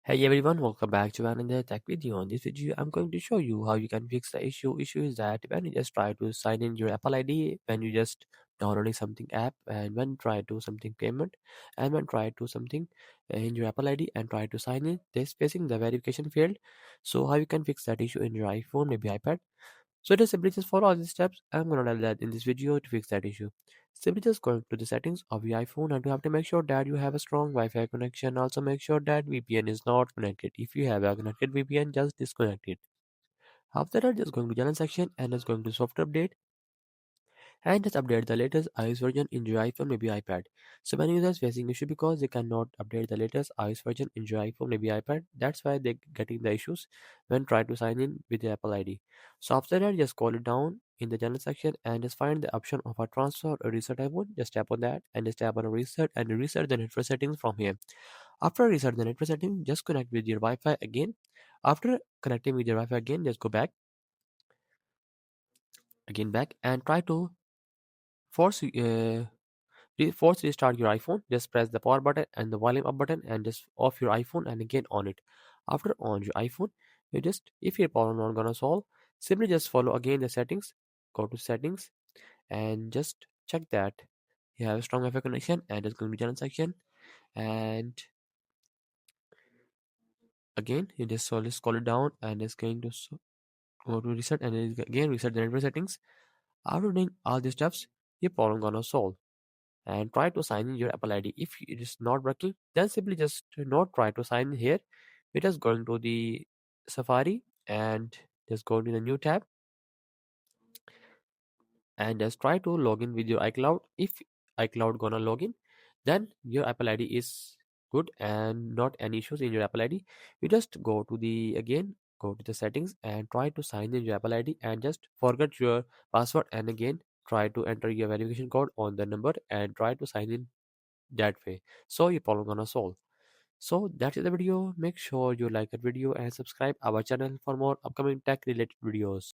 Hey everyone, welcome back to another tech video. On this video, I'm going to show you how you can fix the issue. Issue is that when you just try to sign in your Apple ID, when you just downloading something app, and when try to something payment, and when try to something in your Apple ID and try to sign in, this facing the verification failed. So how you can fix that issue in your iPhone, maybe iPad? So just simply just follow all these steps. I'm gonna tell that in this video to fix that issue. Simply just go to the settings of your iPhone and you have to make sure that you have a strong Wi-Fi connection. Also make sure that VPN is not connected. If you have a connected VPN, just disconnect it. After that, just going to channel section and just going to software update and just update the latest iOS version in your iPhone, maybe iPad. So many users facing issue because they cannot update the latest iOS version in your iPhone, maybe iPad. That's why they getting the issues when try to sign in with the Apple ID. So after that, just scroll it down in the general section and just find the option of a transfer or reset iPhone. Just tap on that and just tap on a reset and reset the network settings from here. After reset the network setting, just connect with your Wi-Fi again. After connecting with your Wi-Fi again, just go back and try to force force restart your iPhone. Just press the power button and the volume up button and just off your iPhone and again on it. After on your iPhone, you just if your problem not gonna solve, simply just follow again the settings. Go to settings and just check that you have a strong Wi-Fi connection and it's going to be channel section. And again, you just slowly scroll it down and it's going to go to reset and again reset the network settings. After doing all these steps, your problem gonna solve. And try to sign in your Apple ID. If it is not working, then simply just not try to sign in here. We just going to the Safari and just go to the new tab and just try to log in with your iCloud. If iCloud gonna log in, then your Apple ID is good and not any issues in your Apple ID. You just go to the again go to the settings and try to sign in your Apple ID and just forget your password and again try to enter your verification code on the number and try to sign in that way, so your problem gonna solve. So that's the video. Make sure you like the video and subscribe our channel for more upcoming tech related videos.